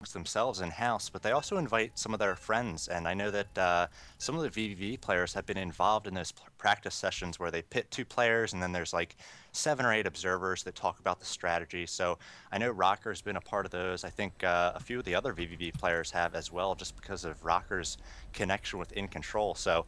themselves in-house, but they also invite some of their friends. And I know that some of the vVv players have been involved in those practice sessions where they pit two players, and then there's like 7 or 8 observers that talk about the strategy. So I know Rocker's been a part of those. I think a few of the other vVv players have as well, just because of Rocker's connection with In Control. So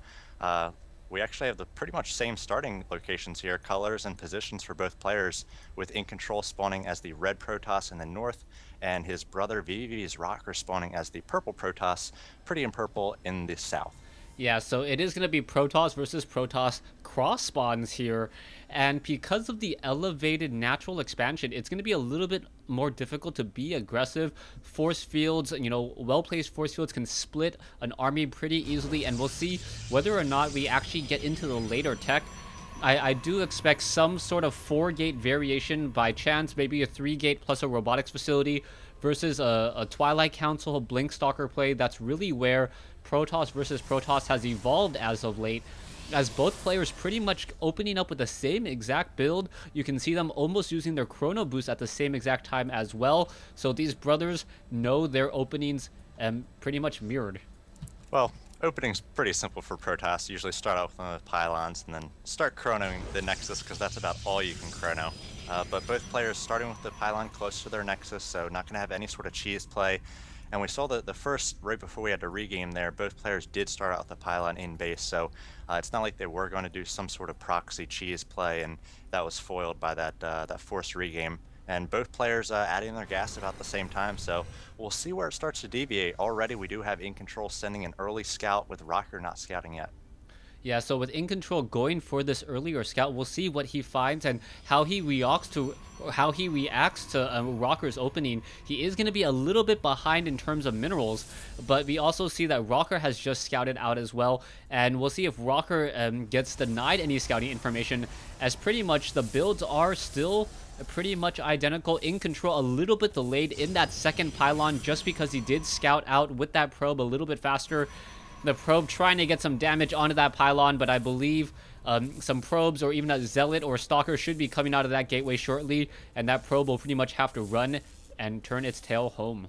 we actually have the pretty much same starting locations here, colors and positions for both players, with In Control spawning as the red Protoss in the north, and his brother vVv's Rocker spawning as the purple Protoss, pretty and purple, in the south. Yeah, so it is going to be Protoss versus Protoss cross spawns here. And because of the elevated natural expansion, it's going to be a little bit more difficult to be aggressive. Force fields, well-placed force fields can split an army pretty easily. And we'll see whether or not we actually get into the later tech. I do expect some sort of 4-gate variation by chance, maybe a 3-gate plus a robotics facility versus a Twilight Council Blink Stalker play. That's really where Protoss versus Protoss has evolved as of late, as both players pretty much opening up with the same exact build. You can see them almost using their Chrono Boost at the same exact time as well. So these brothers know their openings pretty much mirrored. Well, opening's pretty simple for Protoss. You usually start out with one of the pylons and then start chronoing the Nexus, because that's about all you can chrono. But both players starting with the pylon close to their Nexus, so not going to have any sort of cheese play. And we saw that the first, right before we had to regame there, both players did start out with the pylon in base, so it's not like they were going to do some sort of proxy cheese play, and that was foiled by that forced regame. And both players adding their gas about the same time, so we'll see where it starts to deviate. Already we do have In Control sending an early scout, with Rocker not scouting yet. Yeah, so with In Control going for this earlier scout, we'll see what he finds and how he reacts to Rocker's opening. He is going to be a little bit behind in terms of minerals, but we also see that Rocker has just scouted out as well, and we'll see if Rocker gets denied any scouting information, as pretty much the builds are still pretty much identical. In Control a little bit delayed in that second pylon, just because he did scout out with that probe a little bit faster. The probe trying to get some damage onto that pylon, but I believe some probes or even a Zealot or Stalker should be coming out of that gateway shortly, and that probe will pretty much have to run and turn its tail home.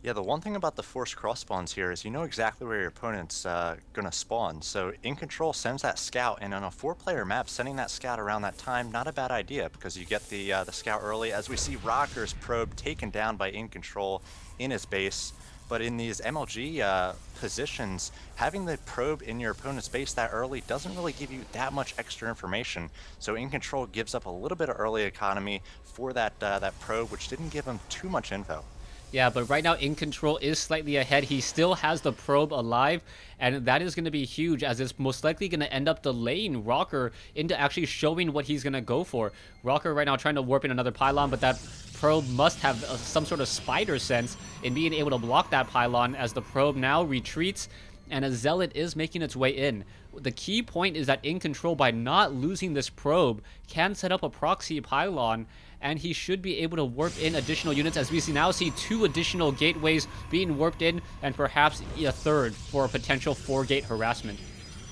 Yeah, the one thing about the forced cross spawns here is you know exactly where your opponent's going to spawn. So In Control sends that scout, and on a 4-player map, sending that scout around that time, not a bad idea, because you get the scout early, as we see Rocker's probe taken down by In Control in his base. But in these MLG positions, having the probe in your opponent's base that early doesn't really give you that much extra information. So In Control gives up a little bit of early economy for that probe, which didn't give him too much info. Yeah, but right now In Control is slightly ahead. He still has the probe alive, and that is going to be huge, as it's most likely going to end up delaying Rocker into actually showing what he's going to go for. Rocker right now trying to warp in another pylon, but that probe must have some sort of spider sense in being able to block that pylon, as the probe now retreats and a Zealot is making its way in. The key point is that In Control, by not losing this probe, can set up a proxy pylon, and he should be able to warp in additional units, as we now see 2 additional gateways being warped in, and perhaps a third for a potential 4-gate harassment.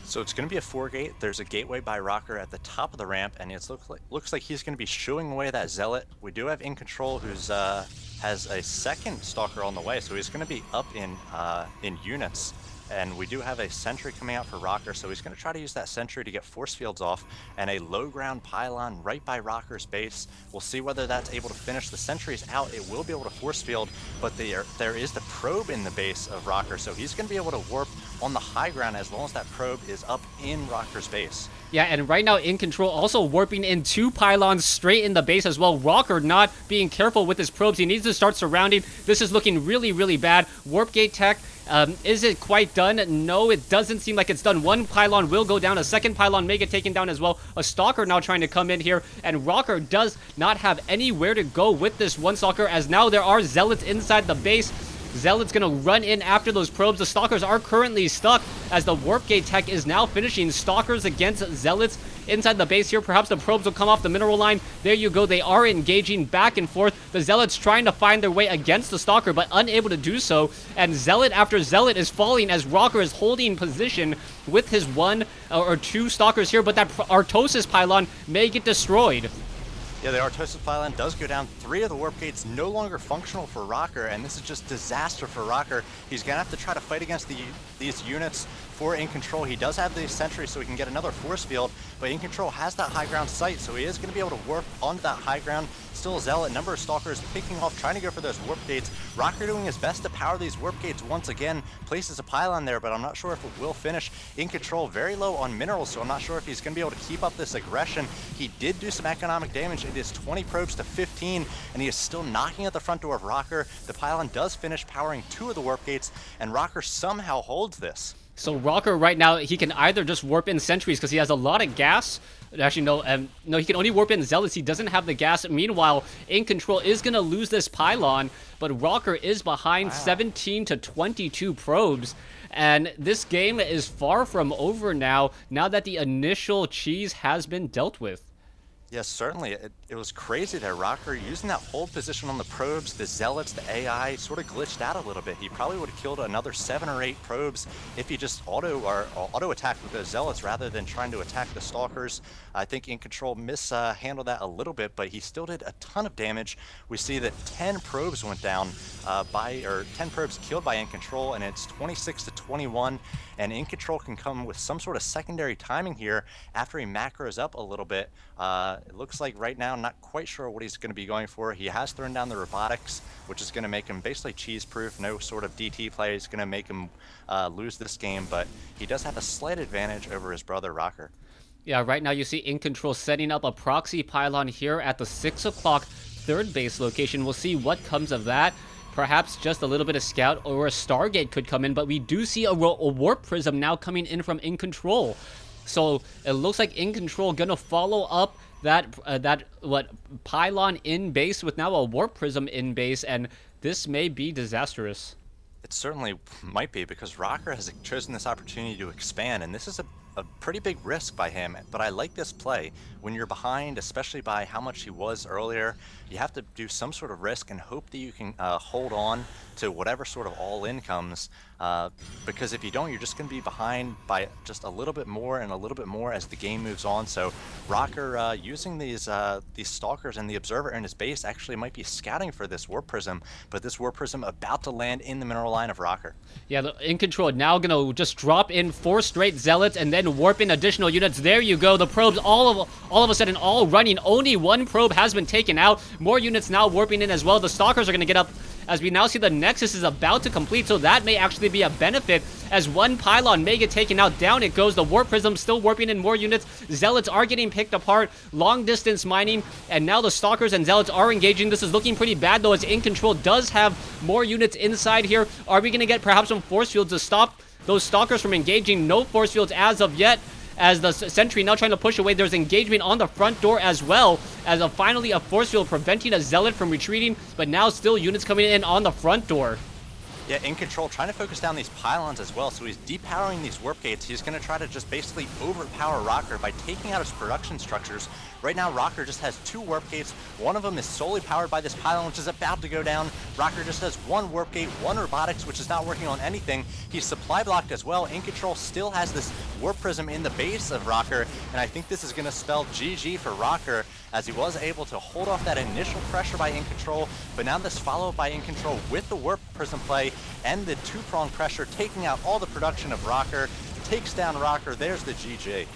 So it's going to be a 4-gate. There's a gateway by Rocker at the top of the ramp, and it looks like he's going to be shooing away that Zealot. We do have In Control, who's has a second Stalker on the way, so he's going to be up in units. And we do have a sentry coming out for Rocker, so he's going to try to use that sentry to get force fields off, and a low ground pylon right by Rocker's base. We'll see whether that's able to finish. The sentry's out. It will be able to force field, but there is the probe in the base of Rocker, so he's going to be able to warp on the high ground as long as that probe is up in Rocker's base. Yeah, and right now In Control also warping in 2 pylons straight in the base as well. Rocker not being careful with his probes. He needs to start surrounding. This is looking really, really bad. Warp gate tech. Is it quite done? No, it doesn't seem like it's done. 1 pylon will go down. A second pylon may get taken down as well. A Stalker now trying to come in here, and Rocker does not have anywhere to go with this 1 Stalker, as now there are Zealots inside the base. Zealot's gonna run in after those probes. The Stalkers are currently stuck, as the Warp Gate tech is now finishing. Stalkers against Zealots inside the base here. Perhaps the probes will come off the mineral line. There you go. They are engaging back and forth. The Zealots trying to find their way against the Stalker, but unable to do so. And Zealot after Zealot is falling, as Rocker is holding position with his 1 or 2 Stalkers here, but that Artosis pylon may get destroyed. Yeah, the Artosis pylon does go down. 3 of the warp gates no longer functional for Rocker, and this is just disaster for Rocker. He's gonna have to try to fight against these units for In Control. He does have the sentry, so he can get another force field, but In Control has that high ground sight, so he is gonna be able to warp onto that high ground. Still a Zealot, number of Stalkers picking off, trying to go for those warp gates. Rocker doing his best to power these warp gates once again. Places a pylon there, but I'm not sure if it will finish. In Control, very low on minerals, so I'm not sure if he's gonna be able to keep up this aggression. He did do some economic damage. It is 20 probes to 15, and he is still knocking at the front door of Rocker. The pylon does finish powering 2 of the warp gates, and Rocker somehow holds this. So Rocker right now, he can either just warp in sentries because he has a lot of gas. Actually, no, he can only warp in Zealots. He doesn't have the gas. Meanwhile, In Control is going to lose this pylon, but Rocker is behind 17 to 22 probes. And this game is far from over now that the initial cheese has been dealt with. Yes, certainly. It was crazy there. Rocker using that hold position on the probes, the Zealots, the AI sort of glitched out a little bit. He probably would have killed another 7 or 8 probes if he just auto attacked with those Zealots rather than trying to attack the Stalkers. I think In Control mishandled that a little bit, but he still did a ton of damage. We see that 10 probes went down 10 probes killed by In Control, and it's 26 to 21. And In Control can come with some sort of secondary timing here after he macros up a little bit. It looks like right now, not quite sure what he's going to be going for. He has thrown down the robotics, which is going to make him basically cheese-proof. No sort of DT play is going to make him lose this game, but he does have a slight advantage over his brother Rocker. Yeah, right now you see In Control setting up a proxy pylon here at the 6 o'clock third base location. We'll see what comes of that. Perhaps just a little bit of scout or a Stargate could come in, but we do see a warp prism now coming in from In Control. So it looks like In Control gonna follow up that pylon in base with now a warp prism in base, and this may be disastrous. It certainly might be, because Rocker has chosen this opportunity to expand, and this is a pretty big risk by him, but I like this play. When you're behind, especially by how much he was earlier, you have to do some sort of risk and hope that you can hold on to whatever sort of all-in comes, because if you don't, you're just going to be behind by just a little bit more and a little bit more as the game moves on. So Rocker using these Stalkers and the Observer in his base actually might be scouting for this Warp Prism, but this Warp Prism about to land in the mineral line of Rocker. Yeah, In Control now going to just drop in 4 straight Zealots and then warp in additional units. There you go. The probes all of a sudden all running. Only 1 probe has been taken out. More units now warping in as well. The Stalkers are going to get up as we now see the Nexus is about to complete, so that may actually be a benefit as 1 pylon may get taken out. Down it goes. The Warp Prism still warping in more units. Zealots are getting picked apart. Long distance mining, and now the Stalkers and Zealots are engaging. This is looking pretty bad though, as In Control does have more units inside here. Are we going to get perhaps some force fields to stop those Stalkers from engaging? No force fields as of yet, as the sentry now trying to push away. There's engagement on the front door as well, as finally a force field preventing a Zealot from retreating, but now still units coming in on the front door. Yeah, In Control trying to focus down these pylons as well, so he's depowering these warp gates. He's going to try to just basically overpower Rocker by taking out his production structures. Right now, Rocker just has 2 warp gates. One of them is solely powered by this pylon, which is about to go down. Rocker just has 1 warp gate, 1 robotics, which is not working on anything. He's supply blocked as well. In Control still has this warp prism in the base of Rocker, and I think this is going to spell GG for Rocker, as he was able to hold off that initial pressure by In Control, but now this follow-up by In Control with the warp prism play and the 2-prong pressure, taking out all the production of Rocker, takes down Rocker. There's the GG.